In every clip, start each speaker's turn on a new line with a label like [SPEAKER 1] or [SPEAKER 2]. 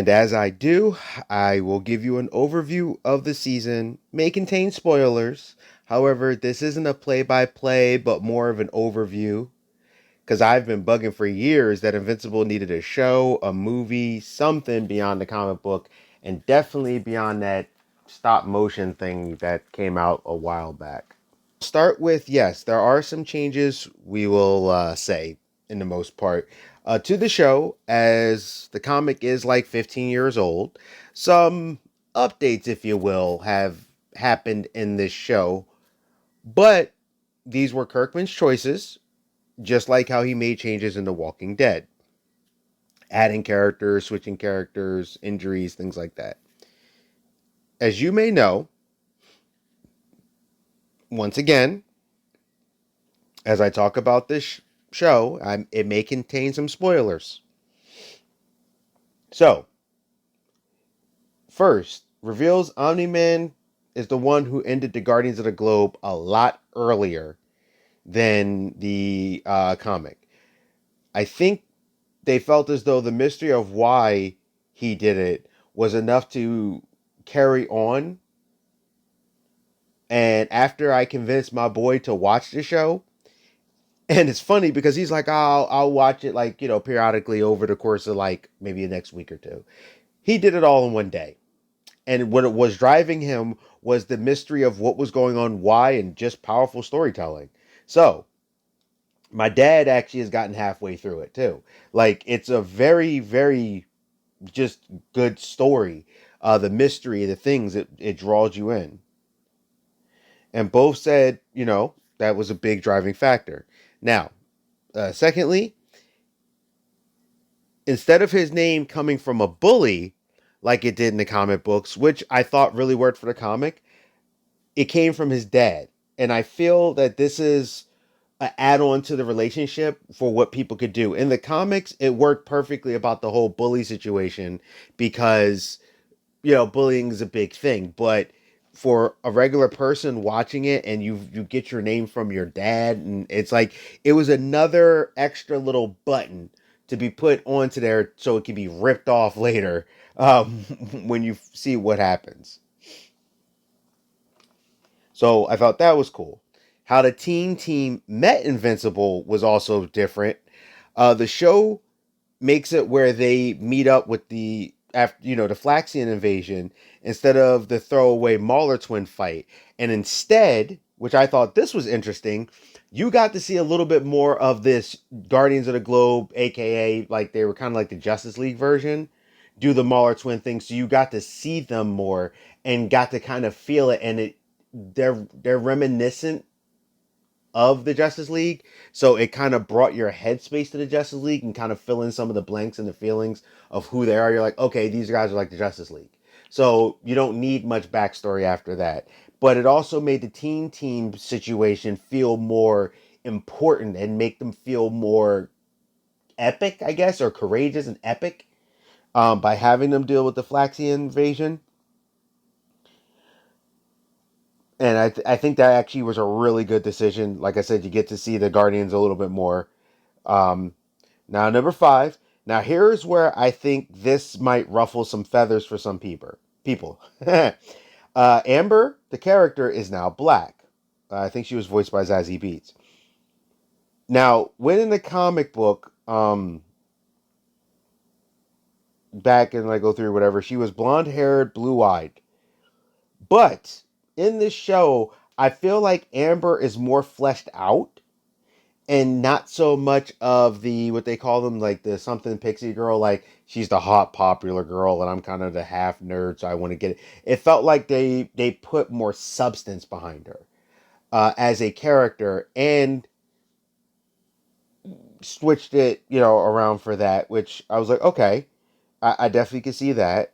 [SPEAKER 1] And as I do, I will give you an overview of the season. May contain spoilers. However, this isn't a play by play, but more of an overview. Because I've been bugging for years that Invincible needed a show, a movie, something beyond the comic book, and definitely beyond that stop motion thing that came out a while back. Start with yes, there are some changes we will say in the most part to the show, as the comic is like 15 years old. Some updates, if you will, have happened in this show, but these were Kirkman's choices, just like how he made changes in The Walking Dead, adding characters, switching characters, injuries, things like that. As you may know, once again, as I talk about this show, it may contain some spoilers. So, first, reveals Omni Man is the one who ended the Guardians of the Globe a lot earlier than the comic. I think they felt as though the mystery of why he did it was enough to carry on. And after I convinced my boy to watch the show, and it's funny because he's like, I'll watch it like, periodically over the course of like maybe the next week or two. He did it all in one day. And what it was driving him was the mystery of what was going on, why, and just powerful storytelling. So, my dad actually has gotten halfway through it too. Like, it's a very, very just good story. The mystery, the things, it draws you in. And both said, that was a big driving factor. Now, secondly, instead of his name coming from a bully like it did in the comic books, which I thought really worked for the comic, it came from his dad. And I feel that this is an add-on to the relationship for what people could do. In the comics, it worked perfectly about the whole bully situation because, bullying is a big thing. But for a regular person watching it and you get your name from your dad, and it's like it was another extra little button to be put onto there so it can be ripped off later when you see what happens. So I thought that was cool. How the teen team met Invincible was also different. The show makes it where they meet up with the after the Flaxian invasion instead of the throwaway Mauler twin fight, and instead, which I thought this was interesting, you got to see a little bit more of this Guardians of the Globe, aka like they were kind of like the Justice League version, do the Mauler twin thing, so you got to see them more and got to kind of feel it, and they're reminiscent of the Justice League. So it kind of brought your headspace to the Justice League and kind of fill in some of the blanks and the feelings of who they are. You're like, okay, these guys are like the Justice League. So you don't need much backstory after that. But it also made the teen team situation feel more important and make them feel more epic, I guess, or courageous and epic by having them deal with the Flaxian invasion. And I think that actually was a really good decision. Like I said, you get to see the Guardians a little bit more. Um, Now, number five. Now, here's where I think this might ruffle some feathers for some people. Amber, the character, is now black. I think she was voiced by Zazie Beetz. Now, when in the comic book, back and I go through whatever, she was blonde haired, blue eyed. But in this show, I feel like Amber is more fleshed out and not so much of the what they call them like the something pixie girl, like she's the hot popular girl and I'm kind of the half nerd, so I want to get it. It felt like they put more substance behind her as a character and switched it around for that, which I was like, okay, I definitely can see that.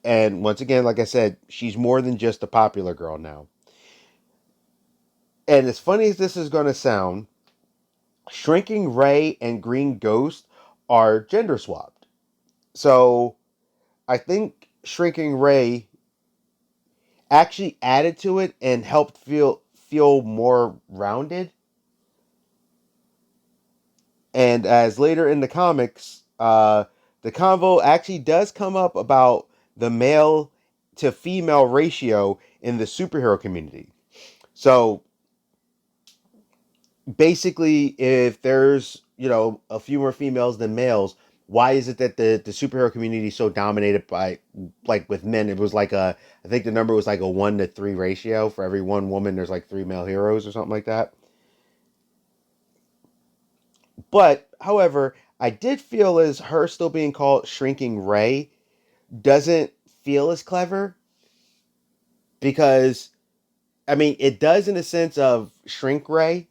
[SPEAKER 1] And once again, like I said, she's more than just a popular girl now. And as funny as this is going to sound, Shrinking Ray and Green Ghost are gender swapped. So I think Shrinking Ray actually added to it and helped feel more rounded. And as later in the comics, the convo actually does come up about the male to female ratio in the superhero community. So basically, if there's a few more females than males, why is it that the superhero community is so dominated by, like, with men? It was like a, I think the number was like a 1 to 3 ratio. For every one woman there's like 3 male heroes or something like that. But however, I did feel as her still being called Shrinking Ray doesn't feel as clever, because I mean it does in a sense of Shrink Ray,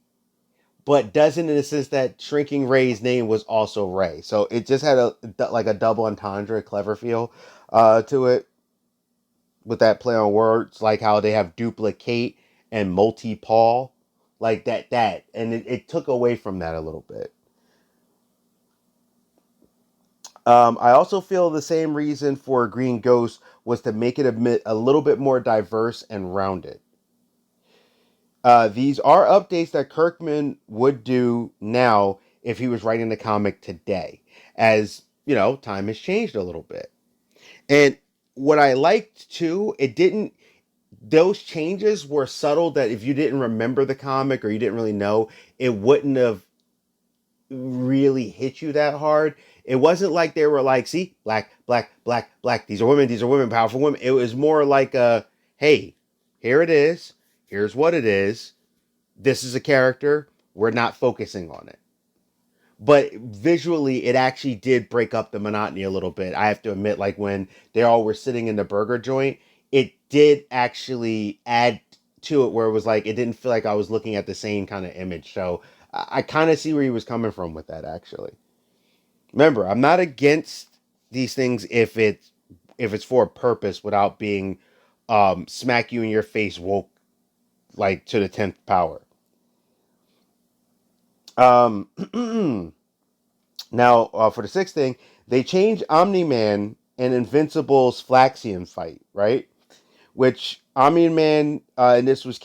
[SPEAKER 1] but doesn't in the sense that Shrinking Ray's name was also Ray. So it just had a like a double entendre, clever feel to it, with that play on words, like how they have duplicate and multi Paul, like that, and it took away from that a little bit. I also feel the same reason for Green Ghost was to make it a little bit more diverse and rounded. These are updates that Kirkman would do now if he was writing the comic today, as time has changed a little bit. And what I liked too, it didn't. Those changes were subtle that if you didn't remember the comic or you didn't really know, it wouldn't have really hit you that hard. It wasn't like they were like, see, black, black, black, black. These are women, powerful women. It was more like a, hey, here it is. Here's what it is. This is a character. We're not focusing on it. But visually, it actually did break up the monotony a little bit. I have to admit, like when they all were sitting in the burger joint, it did actually add to it where it was like, it didn't feel like I was looking at the same kind of image. So I kind of see where he was coming from with that, actually. Remember, I'm not against these things if it's for a purpose without being smack you in your face woke, like to the 10th power. Um, Now, for the sixth thing, they changed Omni Man and Invincible's Flaxian fight, right? Which Omni Man, and this was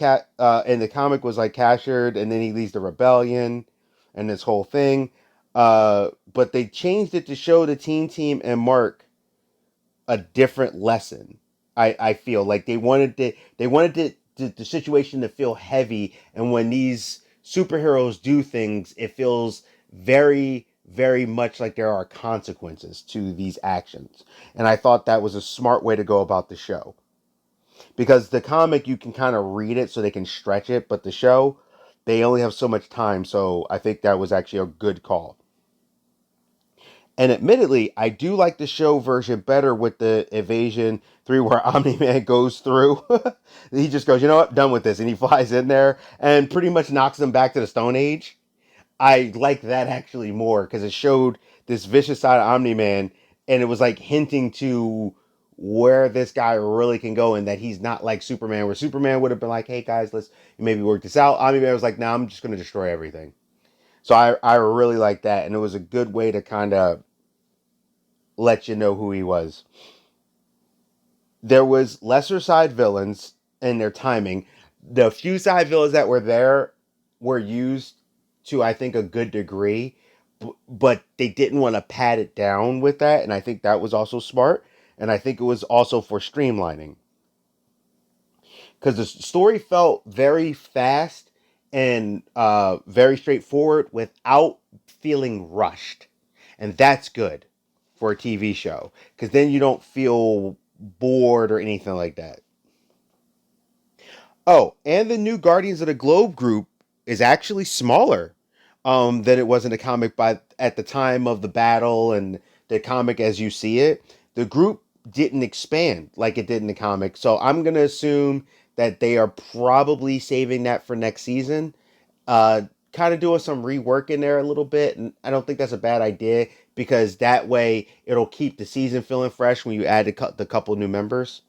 [SPEAKER 1] in the comic was like captured, and then he leads the rebellion, and this whole thing. But they changed it to show the team and Mark a different lesson. I feel like they wanted the situation to feel heavy, and when these superheroes do things, it feels very very much like there are consequences to these actions. And I thought that was a smart way to go about the show, because the comic you can kind of read it so they can stretch it, but the show they only have so much time, so I think that was actually a good call. And admittedly, I do like the show version better with the Evasion 3 where Omni Man goes through. He just goes, you know what, done with this. And he flies in there and pretty much knocks them back to the Stone Age. I like that actually more because it showed this vicious side of Omni Man, and it was like hinting to where this guy really can go, and that he's not like Superman, where Superman would have been like, hey guys, let's maybe work this out. Omni Man was like, nah, I'm just going to destroy everything. So I really like that, and it was a good way to kind of let you know who he was. There was lesser side villains and their timing. The few side villains that were there were used to, I think, a good degree, but they didn't want to pad it down with that, and I think that was also smart. And I think it was also for streamlining, because the story felt very fast and very straightforward without feeling rushed, and that's good for a TV show because then you don't feel bored or anything like that. Oh, and the new Guardians of the Globe group is actually smaller than it was in the comic by at the time of the battle and the comic as you see it. The group didn't expand like it did in the comic, so I'm gonna assume that they are probably saving that for next season. Uh, Kind of doing some rework in there a little bit, and I don't think that's a bad idea because that way it'll keep the season feeling fresh when you add the couple new members.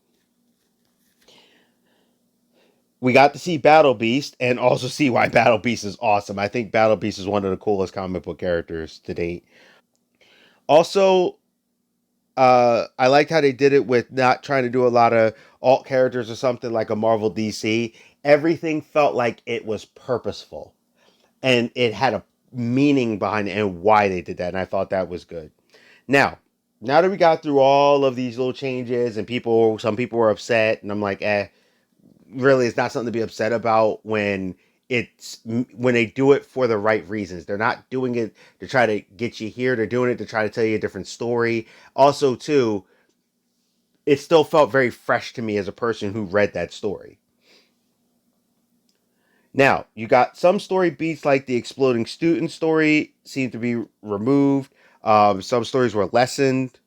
[SPEAKER 1] We got to see Battle Beast and also see why Battle Beast is awesome. I think Battle Beast is one of the coolest comic book characters to date. Also, I liked how they did it with not trying to do a lot of alt characters or something like a Marvel DC. Everything felt like it was purposeful and it had a meaning behind it and why they did that. And I thought that was good. Now, Now that we got through all of these little changes and some people were upset, and I'm like, really, it's not something to be upset about when they do it for the right reasons. They're not doing it to try to get you here. They're doing it to try to tell you a different story. Also, too, it still felt very fresh to me as a person who read that story. Now, you got some story beats like the exploding student story seem to be removed. Some stories were lessened.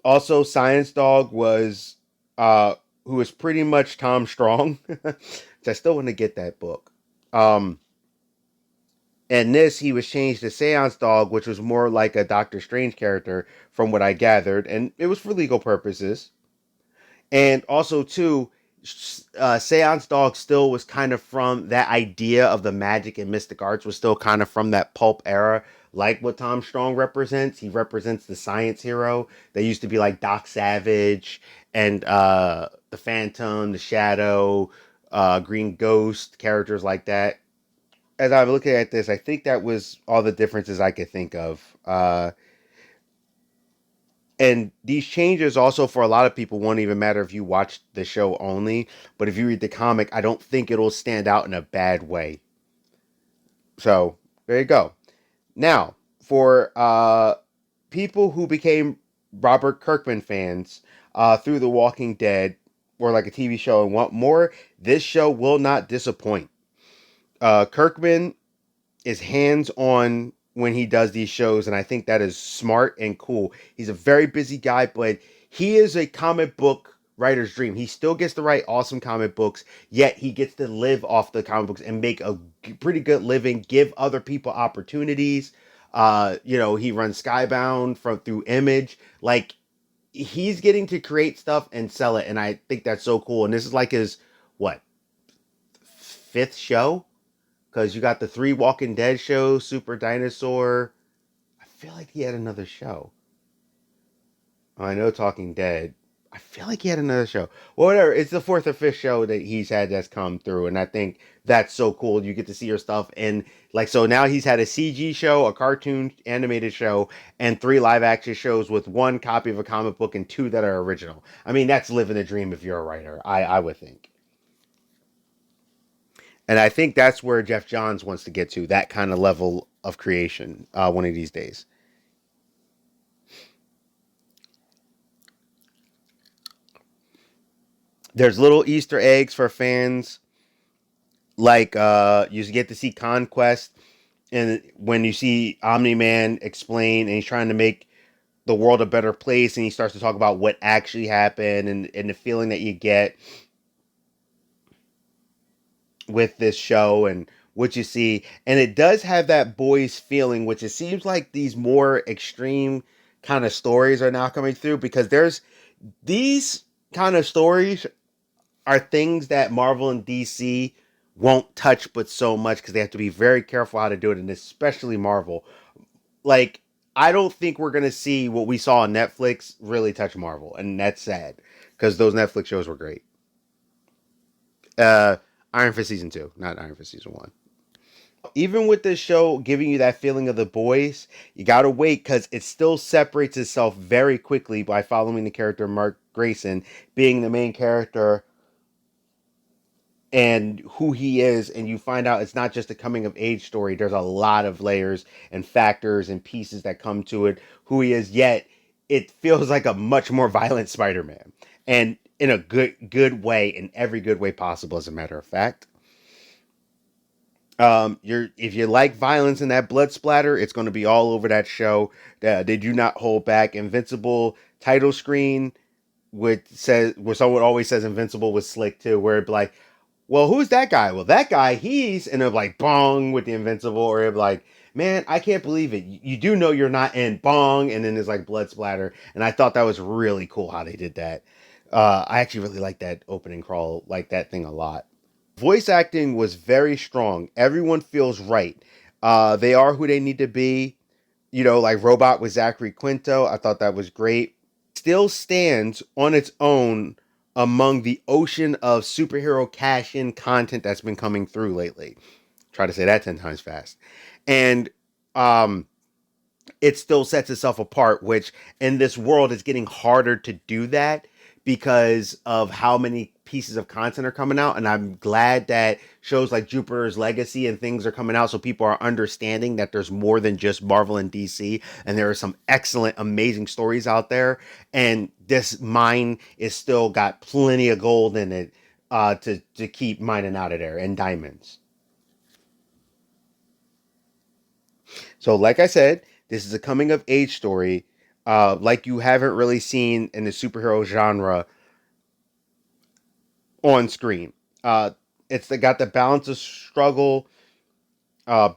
[SPEAKER 1] Also, Science Dog was who was pretty much Tom Strong. Which I still want to get that book. Um, and this he was changed to Seance Dog, which was more like a Doctor Strange character, from what I gathered, and it was for legal purposes. And also too, Seance Dog still was kind of from that idea of the magic and mystic arts was still kind of from that pulp era, like what Tom Strong represents. He represents the science hero. They used to be like Doc Savage and the Phantom, the Shadow, Green Ghost, characters like that. As I'm looking at this, I think that was all the differences I could think of. And these changes also for a lot of people won't even matter if you watch the show only, but if you read the comic, I don't think it'll stand out in a bad way. So there you go. Now, for people who became Robert Kirkman fans through The Walking Dead or like a TV show and want more, this show will not disappoint. Kirkman is hands on when he does these shows, and I think that is smart and cool. He's a very busy guy, but he is a comic book writer's dream. He still gets to write awesome comic books, yet he gets to live off the comic books and make a pretty good living, give other people opportunities. He runs Skybound from through Image. Like he's getting to create stuff and sell it, and I think that's so cool. And this is like his what fifth show? Because you got the three Walking Dead shows, Super Dinosaur. I feel like he had another show. Oh, I know Talking Dead. I feel like he had another show. Well, whatever. It's the fourth or fifth show that he's had that's come through, and I think that's so cool. You get to see your stuff, and like so now he's had a CG show, a cartoon animated show, and three live action shows with one copy of a comic book and two that are original. I mean, that's living the dream if you're a writer. I would think. And I think that's where Jeff Johns wants to get to, that kind of level of creation one of these days. There's little Easter eggs for fans, like you get to see Conquest, and when you see Omni Man explain, and he's trying to make the world a better place, and he starts to talk about what actually happened and the feeling that you get with this show and what you see. And it does have that boys feeling, which it seems like these more extreme kind of stories are now coming through because there's these kind of stories are things that Marvel and DC won't touch but so much because they have to be very careful how to do it, and especially Marvel. Like, I don't think we're gonna see what we saw on Netflix really touch Marvel, and that's sad because those Netflix shows were great. Uh, Iron Fist season two, not Iron Fist season one. Even with this show giving you that feeling of the boys, you gotta wait because it still separates itself very quickly by following the character Mark Grayson being the main character and who he is, and you find out it's not just a coming of age story. There's a lot of layers and factors and pieces that come to it. Who he is, yet it feels like a much more violent Spider-Man, and in a good way, in every good way possible. As a matter of fact, you're if you like violence and that blood splatter, it's going to be all over that show. They do not hold back. Invincible title screen, which says where someone always says Invincible was slick too, where it'd be like, well, who's that guy? Well, that guy, he's, and it'll be like bong with the Invincible, or it'll be like, man, I can't believe it. You do know you're not in bong, and then there's like blood splatter, and I thought that was really cool how they did that. I actually really like that opening crawl, like that thing a lot. Voice acting was very strong. Everyone feels right. They are who they need to be. Like Robot with Zachary Quinto. I thought that was great. Still stands on its own among the ocean of superhero cash in content that's been coming through lately. Try to say that 10 times fast. And it still sets itself apart, which in this world is getting harder to do that because of how many pieces of content are coming out. And I'm glad that shows like Jupiter's Legacy and things are coming out so people are understanding that there's more than just Marvel and DC, and there are some excellent, amazing stories out there. And this mine is still got plenty of gold in it to keep mining out of there, and diamonds. So, like I said, this is a coming of age story, like you haven't really seen in the superhero genre on screen. Uh, got the balance of struggle,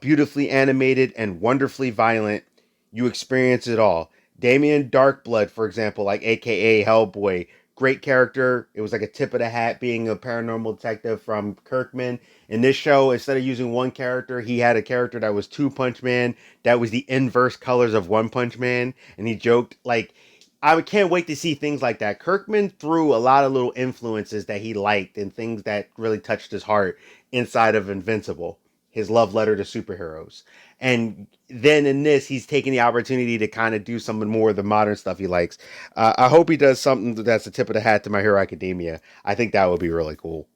[SPEAKER 1] beautifully animated and wonderfully violent. You experience it all. Damien Darkblood, for example, like AKA Hellboy, great character. It was like a tip of the hat being a paranormal detective from Kirkman. In this show, instead of using one character, he had a character that was Two Punch Man, that was the inverse colors of One Punch Man, and he joked like. I can't wait to see things like that. Kirkman threw a lot of little influences that he liked and things that really touched his heart inside of Invincible, his love letter to superheroes. And then in this, he's taking the opportunity to kind of do some more of the modern stuff he likes. I hope he does something that's a tip of the hat to My Hero Academia. I think that would be really cool.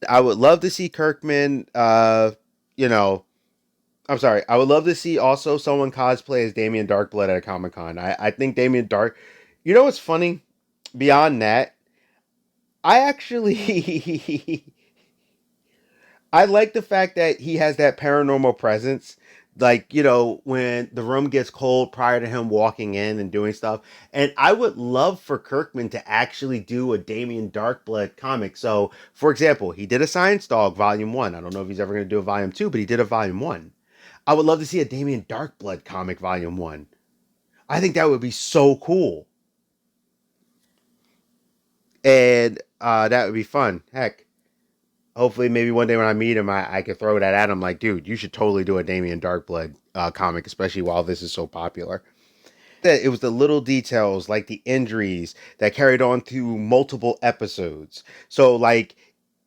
[SPEAKER 1] I would love to see Kirkman, you know, I'm sorry. I would love to see also someone cosplay as Damien Darkblood at a Comic Con. I think Damien Dark. You know what's funny? Beyond that, I actually I like the fact that he has that paranormal presence. Like, when the room gets cold prior to him walking in and doing stuff. And I would love for Kirkman to actually do a Damien Darkblood comic. So, for example, he did a Science Dog Volume 1. I don't know if he's ever going to do a Volume 2, but he did a Volume 1. I would love to see a Damien Darkblood comic Volume 1. I think that would be so cool. And that would be fun. Heck, hopefully maybe one day when I meet him, I could throw that at him like, dude, you should totally do a Damien Darkblood comic, especially while this is so popular. That it was the little details like the injuries that carried on through multiple episodes. So like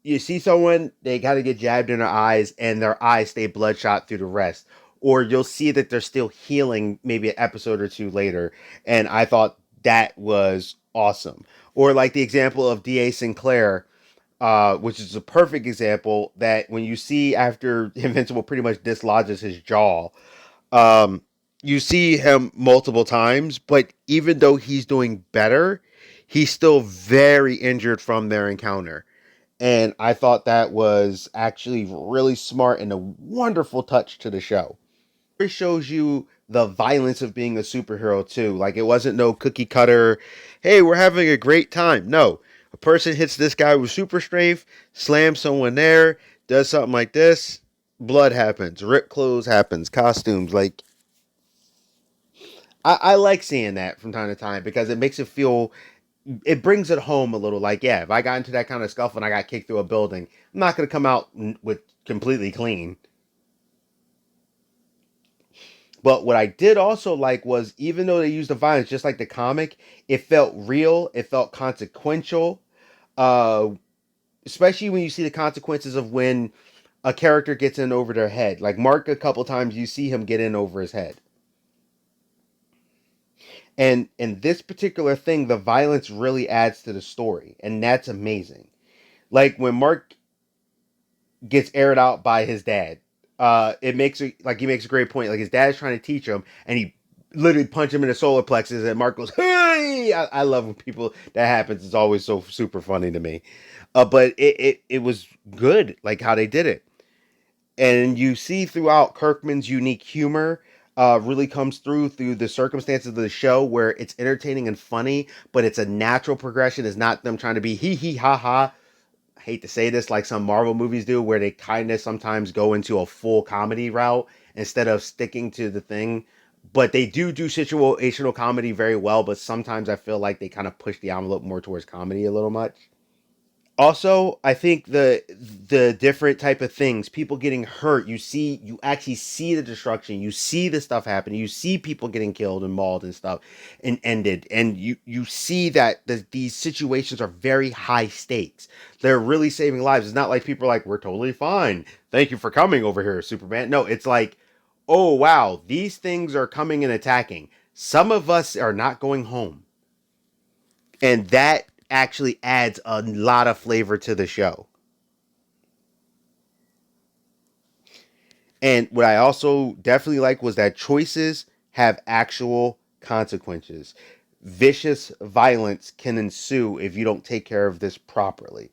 [SPEAKER 1] you see someone, they got to get jabbed in their eyes and their eyes stay bloodshot through the rest. Or you'll see that they're still healing maybe an episode or two later. And I thought that was awesome. Or like the example of D.A. Sinclair, which is a perfect example that when you see after Invincible pretty much dislodges his jaw, um, you see him multiple times, but even though he's doing better, he's still very injured from their encounter. And I thought that was actually really smart and a wonderful touch to the show. It shows you the violence of being a superhero too. Like it wasn't no cookie cutter, hey, we're having a great time. No. A person hits this guy with super strength, slams someone there, does something like this, blood happens, rip clothes happens, costumes. Like I like seeing that from time to time because it makes it feel, it brings it home a little. Like, yeah, if I got into that kind of scuffle and I got kicked through a building, I'm not gonna come out with completely clean. But what I did also like was even though they used the violence just like the comic, it felt real, it felt consequential. Uh Especially when you see the consequences of when a character gets in over their head. Like Mark a couple times you see him get in over his head. And in this particular thing, the violence really adds to the story, and that's amazing. Like when Mark gets aired out by his dad. It makes it like he makes a great point. Like his dad's trying to teach him, and he literally punch him in the solar plexus, and Mark goes, "Hey!" I love when people that happens. It's always so super funny to me. But it was good, like how they did it, and you see throughout Kirkman's unique humor. Really comes through the circumstances of the show where it's entertaining and funny, but it's a natural progression. It's not them trying to be hee hee ha ha. I hate to say this, like some Marvel movies do, where they kind of sometimes go into a full comedy route instead of sticking to the thing. But they do situational comedy very well, but sometimes I feel like they kind of push the envelope more towards comedy a little much. Also, I think the different type of things, people getting hurt, you actually see the destruction, you see the stuff happening, you see people getting killed and mauled and stuff and ended, and you see that these situations are very high stakes. They're really saving lives. It's not like people are like, we're totally fine. Thank you for coming over here, Superman. No, it's like, oh wow, these things are coming and attacking. Some of us are not going home. And that actually adds a lot of flavor to the show. And what I also definitely like was that choices have actual consequences. Vicious violence can ensue if you don't take care of this properly.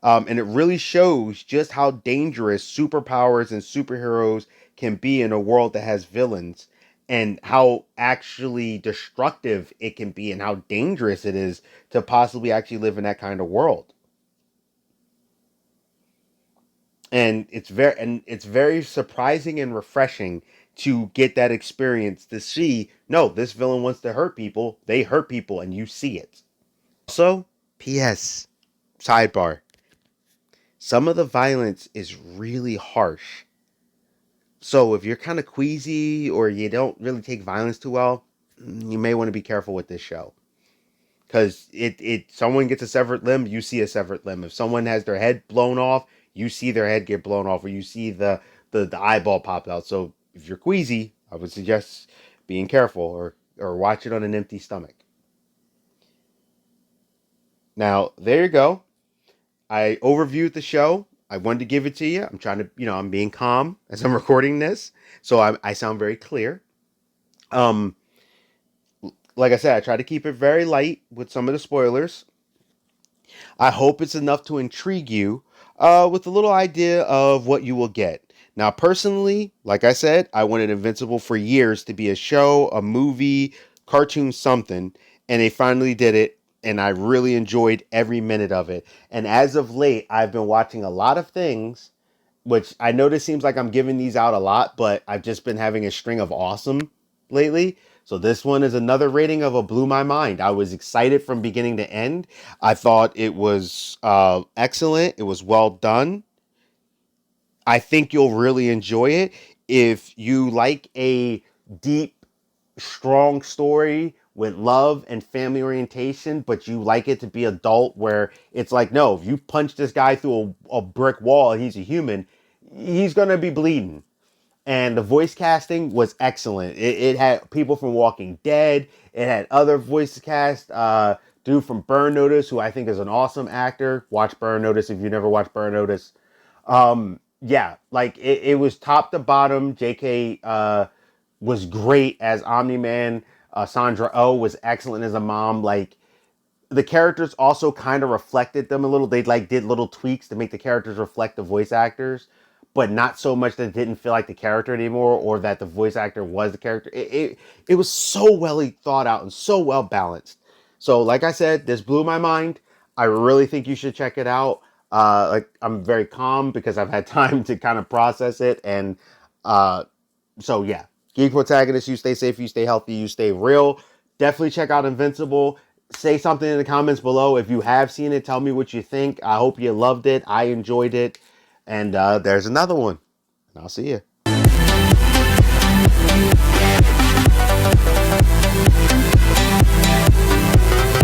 [SPEAKER 1] And it really shows just how dangerous superpowers and superheroes can be in a world that has villains, and how actually destructive it can be and how dangerous it is to possibly actually live in that kind of world. And it's very surprising and refreshing to get that experience to see, no, this villain wants to hurt people, they hurt people, and you see it. Also, PS sidebar, some of the violence is really harsh. So if you're kind of queasy or you don't really take violence too well, you may want to be careful with this show. Because it someone gets a severed limb, you see a severed limb. If someone has their head blown off, you see their head get blown off, or you see the eyeball pop out. So if you're queasy, I would suggest being careful, or watch it on an empty stomach. Now there you go. I overviewed the show. I wanted to give it to you. I'm trying to, I'm being calm as I'm recording this, so I sound very clear. Um, like I said, I try to keep it very light with some of the spoilers. I hope it's enough to intrigue you with a little idea of what you will get. Now, personally, like I said, I wanted Invincible for years to be a show, a movie, cartoon, something, and they finally did it, and I really enjoyed every minute of it. And as of late, I've been watching a lot of things, which I know this seems like I'm giving these out a lot, but I've just been having a string of awesome lately. So this one is another rating of a blew my mind. I was excited from beginning to end. I thought it was excellent. It was well done. I think you'll really enjoy it if you like a deep, strong story with love and family orientation, but you like it to be adult, where it's like, no, if you punch this guy through a brick wall and he's a human, he's gonna be bleeding. And the voice casting was excellent. It had people from Walking Dead. It had other voice cast. Dude from Burn Notice, who I think is an awesome actor. Watch Burn Notice if you never watched Burn Notice. Yeah, like it was top to bottom. J.K. Was great as Omni Man. Sandra Oh was excellent as a mom. Like, the characters also kind of reflected them a little. They like did little tweaks to make the characters reflect the voice actors, but not so much that it didn't feel like the character anymore, or that the voice actor was the character. It was so well thought out and so well balanced. So, like I said, this blew my mind. I really think you should check it out. Like, I'm very calm because I've had time to kind of process it, and uh, so yeah, Geek Protagonist, you stay safe, you stay healthy, you stay real. Definitely check out Invincible. Say something in the comments below. If you have seen it, tell me what you think. I hope you loved it. I enjoyed it. And there's another one. And I'll see you.